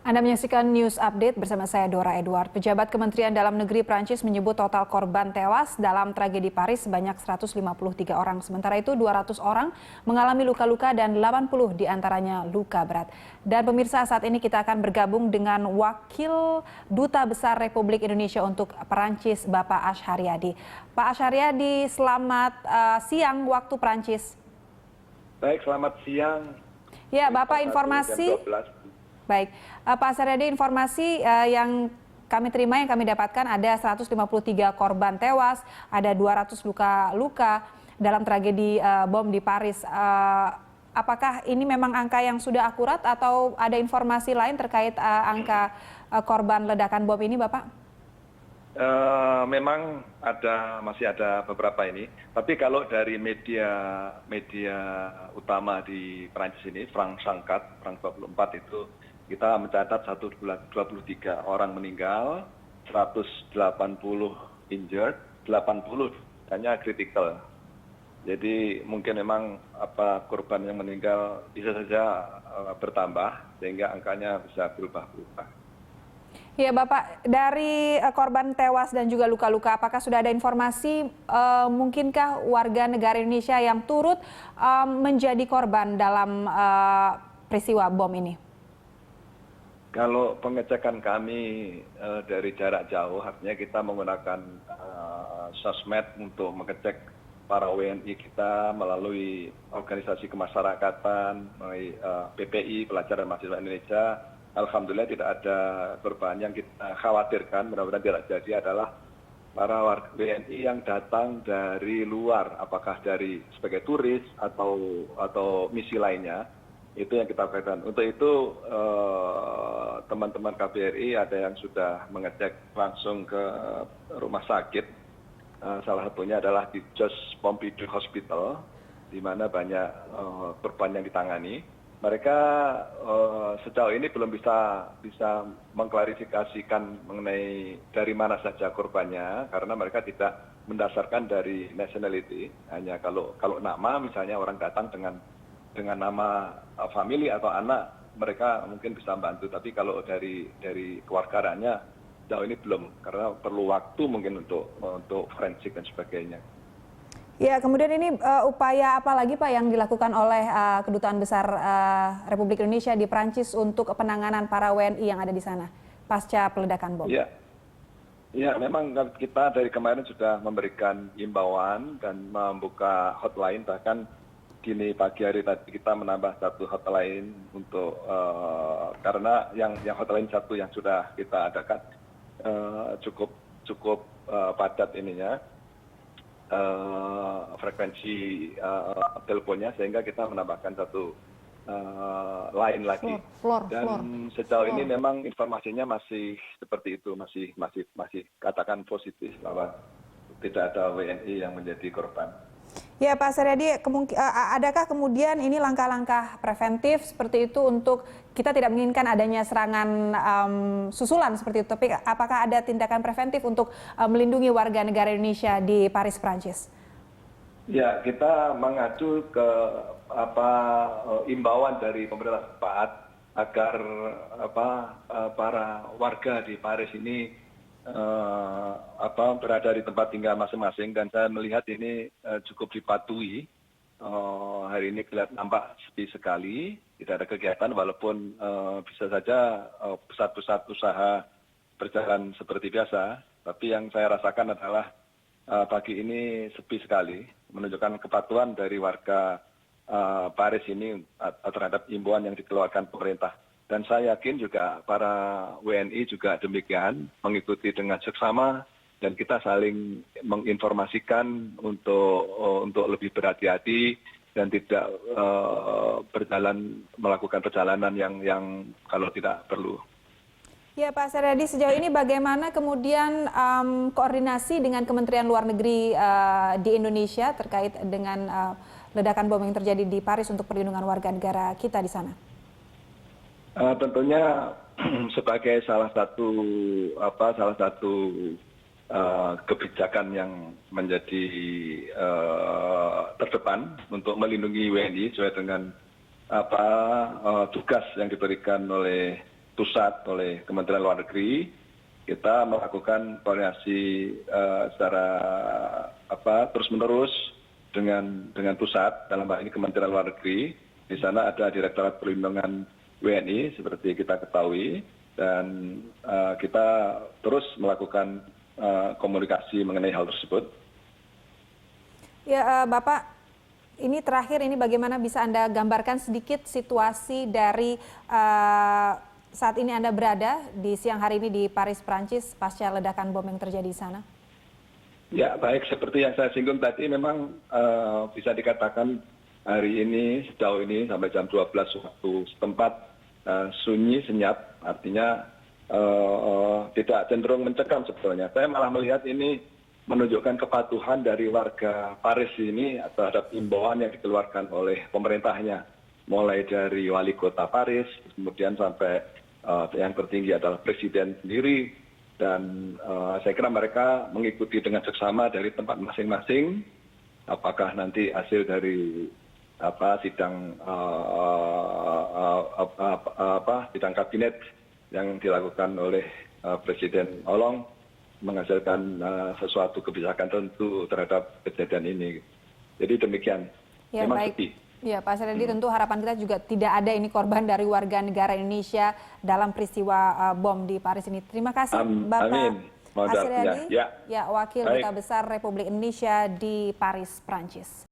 Anda menyaksikan News Update bersama saya Dora Edward. Pejabat Kementerian Dalam Negeri Prancis menyebut total korban tewas dalam tragedi Paris sebanyak 153 orang. Sementara itu 200 orang mengalami luka-luka dan 80 diantaranya luka berat. Dan pemirsa, saat ini kita akan bergabung dengan Wakil Duta Besar Republik Indonesia untuk Prancis, Bapak Ash-Haryadi. Pak Ash-Haryadi, selamat siang waktu Prancis. Baik, selamat siang. Ya, Bapak, informasi. Baik, Pak Ash-Haryadi, informasi yang kami terima, yang kami dapatkan ada 153 korban tewas, ada 200 luka-luka dalam tragedi bom di Paris. Apakah ini memang angka yang sudah akurat atau ada informasi lain terkait angka korban ledakan bom ini, Bapak? Memang masih ada beberapa ini, tapi kalau dari media utama di Prancis ini, France 24 itu kita mencatat 123 orang meninggal, 180 injured, 80 hanya critical. Jadi mungkin memang korban yang meninggal bisa saja bertambah sehingga angkanya bisa berubah-ubah. Ya, Bapak, dari korban tewas dan juga luka-luka, apakah sudah ada informasi mungkinkah warga negara Indonesia yang turut menjadi korban dalam peristiwa bom ini? Kalau pengecekan kami dari jarak jauh, artinya kita menggunakan sosmed untuk mengecek para WNI kita melalui organisasi kemasyarakatan, melalui PPI, Pelajar dan Mahasiswa Indonesia. Alhamdulillah tidak ada korban. Yang kita khawatirkan, mudah-mudahan tidak jadi, adalah para warga WNI yang datang dari luar, apakah dari sebagai turis atau misi lainnya. Itu yang kita khawatirkan. Untuk itu teman-teman KBRI ada yang sudah mengecek langsung ke rumah sakit. Salah satunya adalah di Jos Pompidou Hospital, di mana banyak korban yang ditangani. Mereka sejauh ini belum bisa mengklarifikasikan mengenai dari mana saja korbannya, karena mereka tidak mendasarkan dari nationality. Hanya kalau nama, misalnya orang datang dengan nama family atau anak, mereka mungkin bisa membantu. Tapi kalau dari kewargaraannya sejauh ini belum, karena perlu waktu mungkin untuk forensik dan sebagainya. Ya, kemudian ini upaya apa lagi, Pak, yang dilakukan oleh Kedutaan Besar Republik Indonesia di Prancis untuk penanganan para WNI yang ada di sana pasca peledakan bom? Ya, memang kita dari kemarin sudah memberikan imbauan dan membuka hotline, bahkan kini pagi hari tadi kita menambah satu hotline untuk karena yang hotline satu yang sudah kita adakan cukup padat ininya frekuensi teleponnya, sehingga kita menambahkan satu line lagi. Dan sejauh ini memang informasinya masih seperti itu, masih katakan positif bahwa tidak ada WNI yang menjadi korban. Ya, Pak Ash-Haryadi, adakah kemudian ini langkah-langkah preventif seperti itu untuk kita tidak menginginkan adanya serangan susulan seperti itu, tapi apakah ada tindakan preventif untuk melindungi warga negara Indonesia di Paris, Prancis? Ya, kita mengacu ke imbauan dari pemerintah setempat agar para warga di Paris ini berada di tempat tinggal masing-masing, dan saya melihat ini cukup dipatuhi. Hari ini kelihatan nampak sepi sekali, tidak ada kegiatan, walaupun bisa saja pusat-pusat usaha berjalan seperti biasa. Tapi yang saya rasakan adalah pagi ini sepi sekali, menunjukkan kepatuhan dari warga Paris ini terhadap imbauan yang dikeluarkan pemerintah. Dan saya yakin juga para WNI juga demikian, mengikuti dengan seksama, dan kita saling menginformasikan untuk lebih berhati-hati dan tidak melakukan perjalanan yang kalau tidak perlu. Ya, Pak Ash-Haryadi, sejauh ini bagaimana kemudian koordinasi dengan Kementerian Luar Negeri di Indonesia terkait dengan ledakan bom yang terjadi di Paris untuk perlindungan warga negara kita di sana? Tentunya sebagai salah satu kebijakan yang menjadi terdepan untuk melindungi WNI sesuai dengan tugas yang diberikan oleh pusat oleh Kementerian Luar Negeri, kita melakukan koordinasi secara terus-menerus dengan pusat, dalam hal ini Kementerian Luar Negeri. Di sana ada Direktorat Perlindungan WNI seperti kita ketahui, dan kita terus melakukan komunikasi mengenai hal tersebut. Ya, Bapak, ini terakhir, ini bagaimana bisa Anda gambarkan sedikit situasi dari saat ini Anda berada di siang hari ini di Paris, Prancis, pasca ledakan bom yang terjadi di sana? Ya, baik, seperti yang saya singgung tadi, memang bisa dikatakan hari ini, sejauh ini sampai jam 12 waktu setempat sunyi, senyap, artinya tidak cenderung mencekam sebetulnya. Saya malah melihat ini menunjukkan kepatuhan dari warga Paris ini terhadap imbauan yang dikeluarkan oleh pemerintahnya, mulai dari wali kota Paris, kemudian sampai yang tertinggi adalah presiden sendiri, dan saya kira mereka mengikuti dengan seksama dari tempat masing-masing. Apakah nanti hasil dari sidang kabinet yang dilakukan oleh Presiden Hollande menghasilkan sesuatu kebijakan tentu terhadap kejadian ini. Jadi demikian. Ya, memang baik. sepi. Ya, Pak Asriadi, tentu harapan kita juga tidak ada ini korban dari warga negara Indonesia dalam peristiwa bom di Paris ini. Terima kasih, Bapak Asriadi, Ya. Wakil Duta Besar Republik Indonesia di Paris, Prancis.